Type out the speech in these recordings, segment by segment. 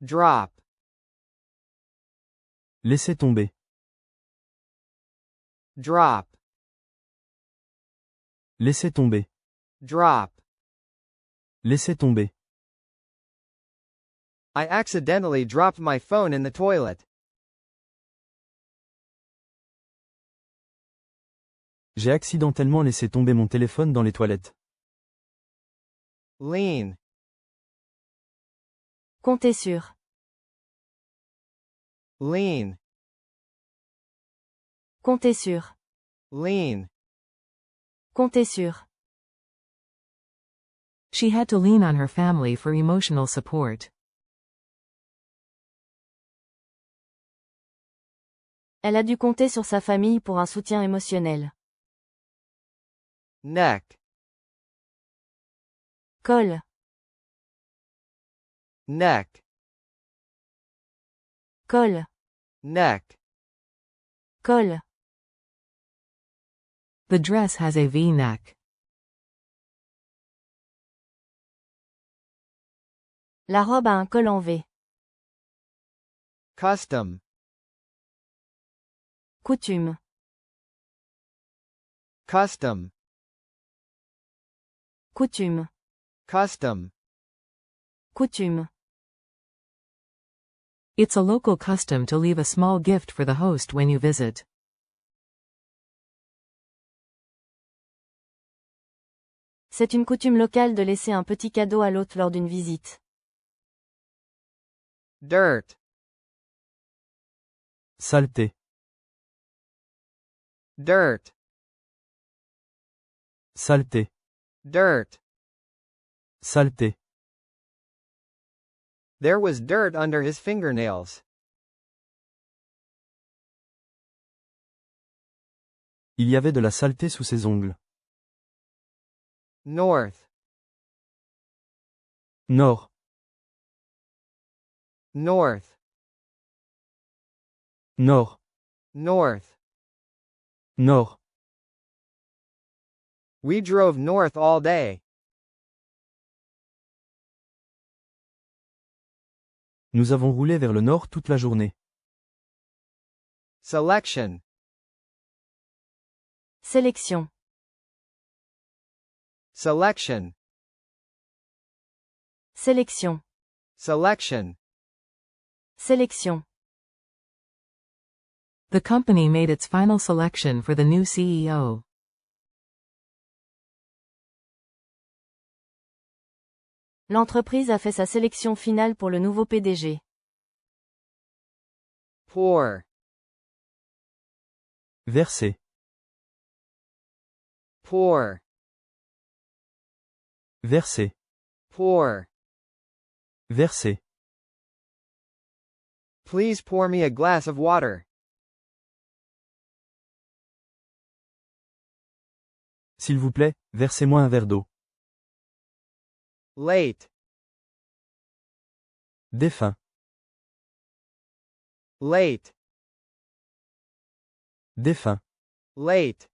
Drop. Laissez tomber. Drop. Laissez tomber. Drop. Laissez tomber. I accidentally dropped my phone in the toilet. J'ai accidentellement laissé tomber mon téléphone dans les toilettes. Lean. Comptez sur. Lean. Comptez sur. Lean. Comptez sur. She had to lean on her family for emotional support. Elle a dû compter sur sa famille pour un soutien émotionnel. Neck. Col. Neck. Col. Neck. Col. The dress has a V-neck. La robe a un col en V. Custom. Coutume. Custom. Coutume. Custom. Coutume. It's a local custom to leave a small gift for the host when you visit. C'est une coutume locale de laisser un petit cadeau à l'hôte lors d'une visite. Dirt. Saleté. Dirt. Saleté. Dirt. Saleté. There was dirt under his fingernails. Il y avait de la saleté sous ses ongles. North. Nord. North. Nord. North. Nord. We drove north all day. Nous avons roulé vers le nord toute la journée. Selection. Sélection. Selection. Sélection. Selection. Sélection. The company made its final selection for the new CEO. L'entreprise a fait sa sélection finale pour le nouveau PDG. Pour. Verser. Pour. Verser. Pour. Verser. Please pour me a glass of water. S'il vous plaît, versez-moi un verre d'eau. Late. Défunt. Late. Défunt. Late.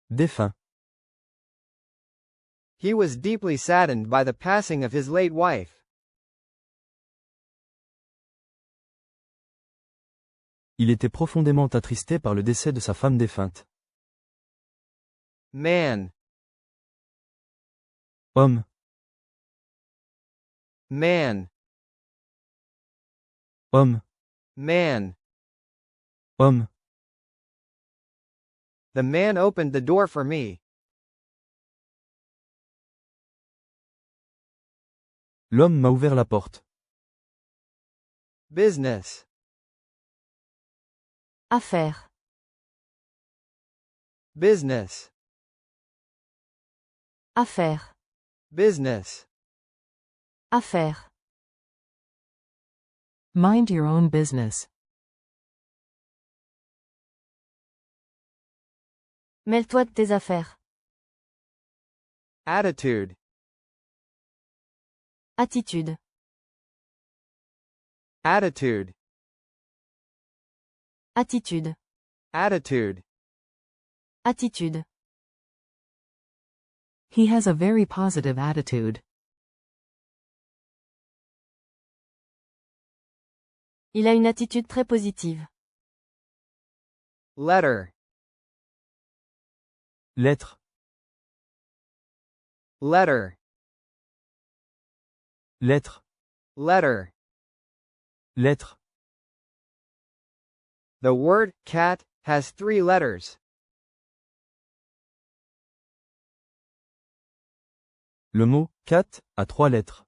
Défunt. He was deeply saddened by the passing of his late wife. Il était profondément attristé par le décès de sa femme défunte. Man. Homme. Man. Homme. Man. Homme. The man opened the door for me. L'homme m'a ouvert la porte. Business. Affaire. Business. Affaire. Business. Affaire. Mind your own business. Mêle-toi de tes affaires. Attitude. Attitude. Attitude. Attitude. Attitude. Attitude. He has a very positive attitude. Il a une attitude très positive. Letter. Lettre. Letter. Lettre. Letter. Lettre. The word cat has 3 letters. Le mot cat a 3 lettres.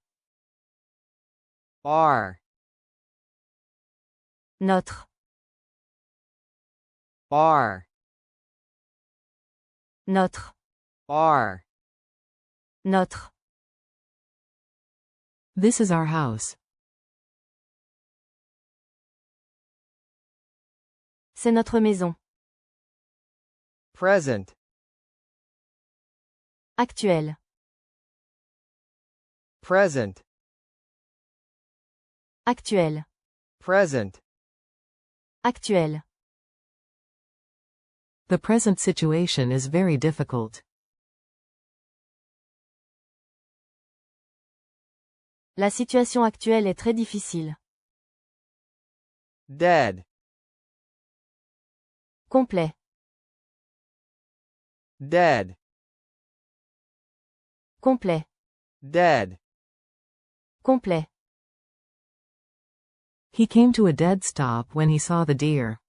R. Notre. R. Notre. R. Notre. This is our house. C'est notre maison. Present. Actuelle. Present. Actuelle. Present. Actuelle. The present situation is very difficult. La situation actuelle est très difficile. Dead. Complet. Dead. Complet. Dead. Complet. He came to a dead stop when he saw the deer.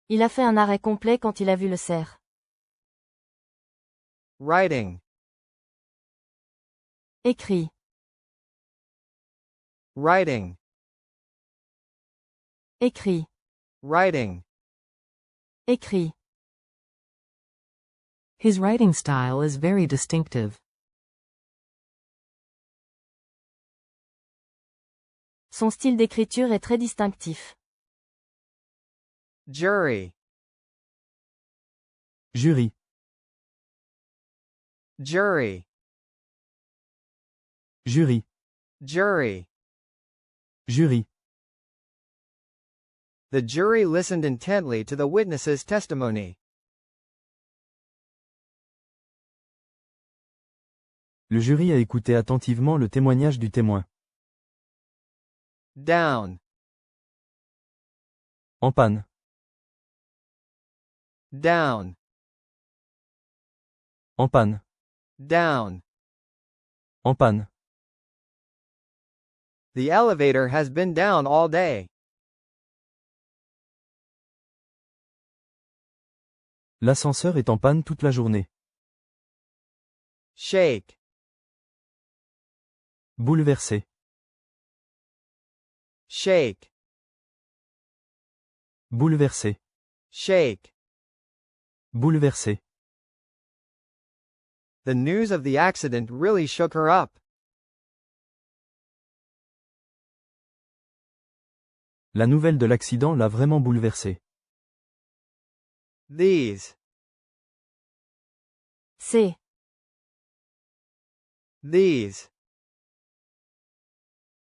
Il a fait un arrêt complet quand il a vu le cerf. Writing. Écrit. Writing. Écrit. Writing. Écrit. His writing style is very distinctive. Son style d'écriture est très distinctif. Jury. Jury. Jury. Jury. Jury. Jury. The jury listened intently to the witness's testimony. Le jury a écouté attentivement le témoignage du témoin. Down. En panne. Down. En panne. Down. En panne. The elevator has been down all day. L'ascenseur est en panne toute la journée. Shake. Bouleversé. Shake. Bouleversé. Shake. Bouleversé. The news of the accident really shook her up. La nouvelle de l'accident l'a vraiment bouleversé. These. C'est. These.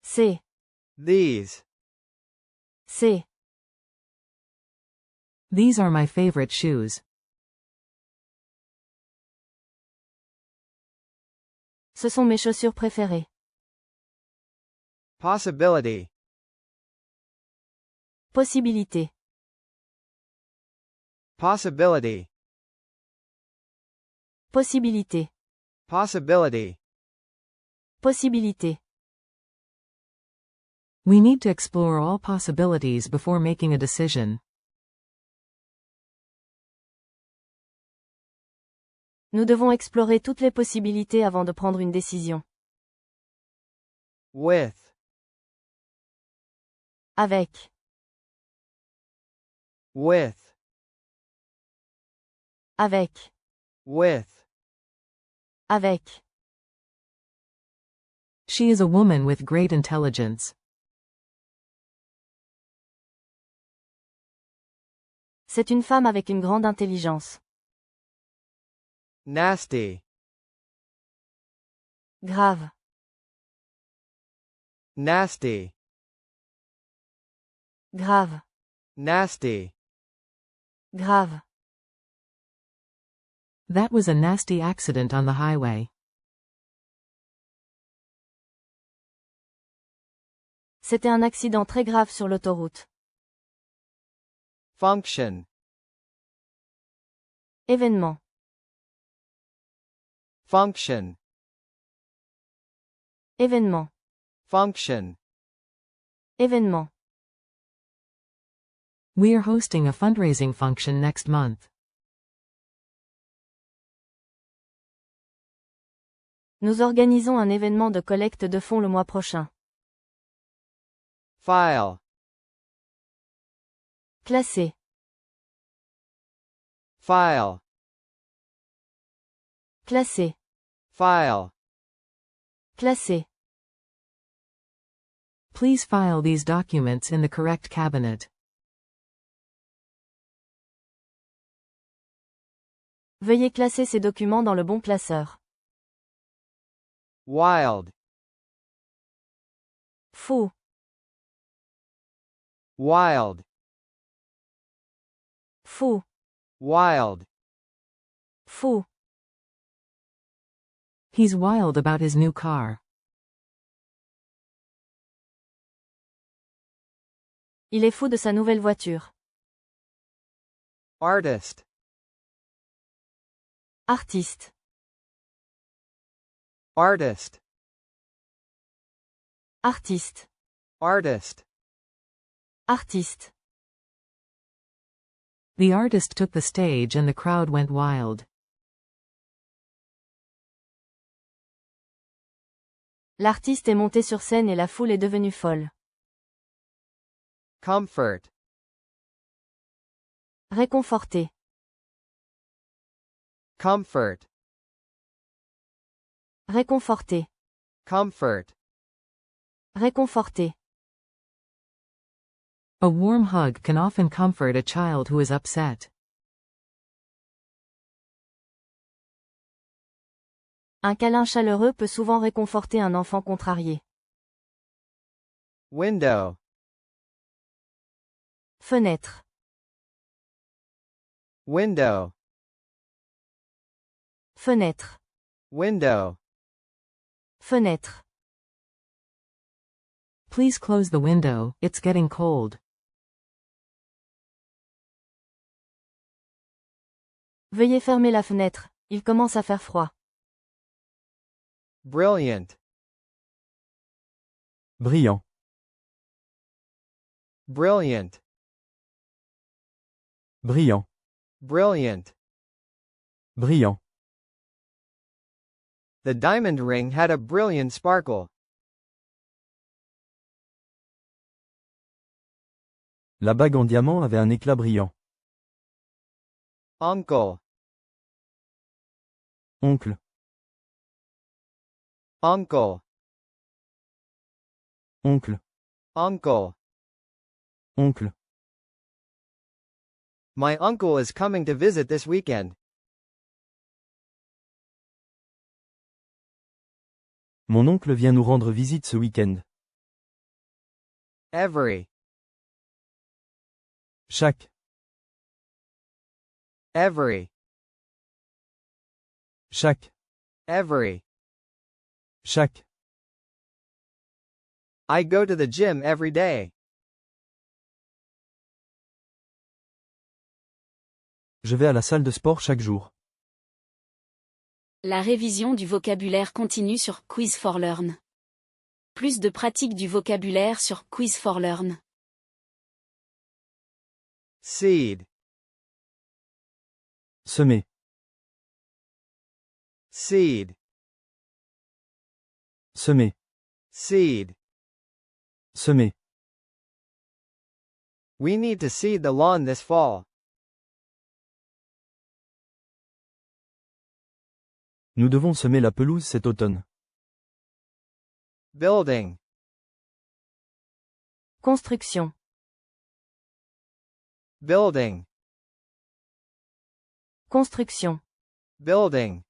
C'est. These. C'est. These are my favorite shoes. Ce sont mes chaussures préférées. Possibility. Possibilité. Possibility. Possibilité. Possibility. Possibilité. We need to explore all possibilities before making a decision. Nous devons explorer toutes les possibilités avant de prendre une décision. With. Avec. With. Avec. With. Avec. She is a woman with great intelligence. C'est une femme avec une grande intelligence. Nasty. Grave. Nasty. Grave. Nasty. Grave. That was a nasty accident on the highway. C'était un accident très grave sur l'autoroute. Function. Événement. Function. Événement. Function. Événement. We're hosting a fundraising function next month. Nous organisons un événement de collecte de fonds le mois prochain. File. Classé. File. Classé. File. Classé. Please file these documents in the correct cabinet. Veuillez classer ces documents dans le bon classeur. Wild. Fou. Wild. Fou. Wild. Fou. He's wild about his new car. Il est fou de sa nouvelle voiture. Artist. Artiste. Artist. Artiste. Artist. Artiste. The artist took the stage and the crowd went wild. L'artiste est monté sur scène et la foule est devenue folle. Comfort. Réconforté. Comfort. Réconforté. Comfort. Réconforté. A warm hug can often comfort a child who is upset. Un câlin chaleureux peut souvent réconforter un enfant contrarié. Window. Fenêtre. Window. Fenêtre. Window. Fenêtre. Please close the window, it's getting cold. Veuillez fermer la fenêtre, il commence à faire froid. Brilliant. Brillant. Brilliant. Brillant. Brilliant. Brillant. The diamond ring had a brilliant sparkle. La bague en diamant avait un éclat brillant. Uncle. Oncle. Uncle. Oncle. Uncle. Oncle. My uncle is coming to visit this weekend. Mon oncle vient nous rendre visite ce week-end. Every. Chaque. Every. Chaque. Every. Chaque. I go to the gym every day. Je vais à la salle de sport chaque jour. La révision du vocabulaire continue sur Quiz for Learn. Plus de pratique du vocabulaire sur Quiz for Learn. Seed. Semer. Seed. Semer. Seed. Semer. We need to seed the lawn this fall. Nous devons semer la pelouse cet automne. Building. Construction. Building. Construction. Building.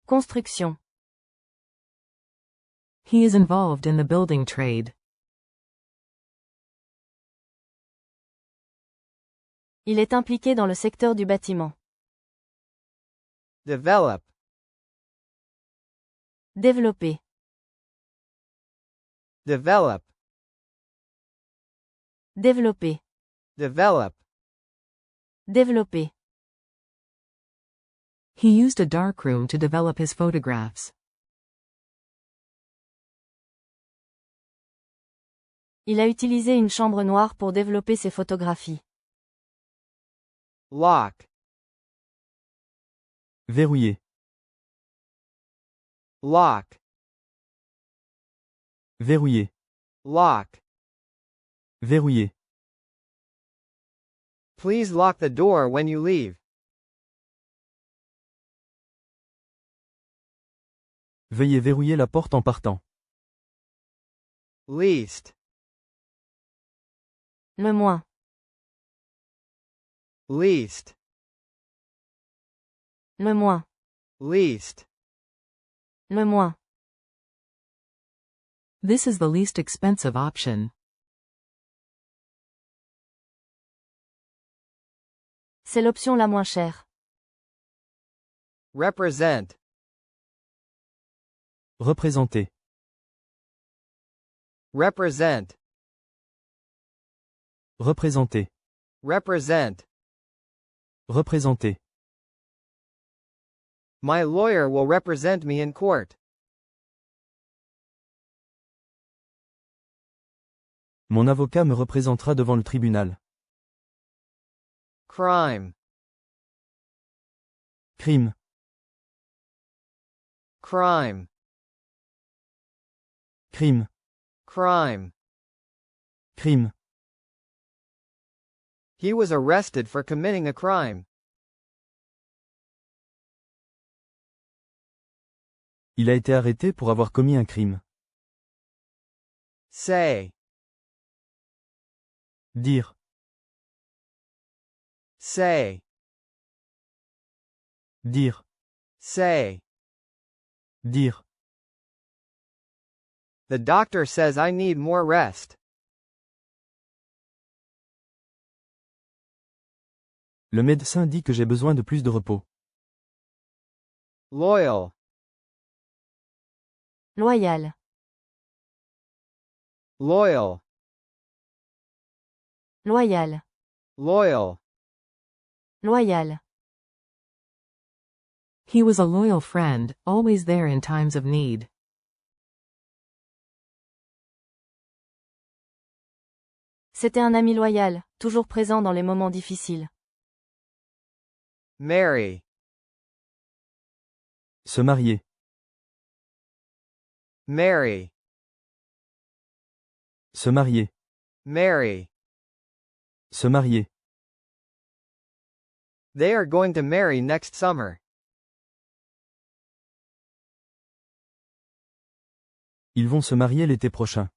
Construction. He is involved in the building trade. Il est impliqué dans le secteur du bâtiment. Develop. Développer. Develop. Développer. develop, Développer. He used a darkroom to develop his photographs. Il a utilisé une chambre noire pour développer ses photographies. lock, Verrouiller. lock, Verrouiller. lock. Verrouiller. Please lock the door when you leave. Veuillez verrouiller la porte en partant. Least, Le moins. least, Le moins. least. Le moins. This is the least expensive option. C'est l'option la moins chère. Represent, Représenter. represent, Représenter. represent. Représenter. My lawyer will represent me in court. Mon avocat me représentera devant le tribunal. Crime, Crime. crime, Crime. crime. Crime. He was arrested for committing a crime. Il a été arrêté pour avoir commis un crime. Say, Dire. say, Dire. say. Dire. The doctor says I need more rest. Le médecin dit que j'ai besoin de plus de repos. Loyal, Loyal. loyal, Loyal. loyal. Loyal. He was a loyal friend, always there in times of need. C'était un ami loyal, toujours présent dans les moments difficiles. Marry, Se marier. marry, Se marier. marry. Se marier. They are going to marry next summer. Ils vont se marier l'été prochain.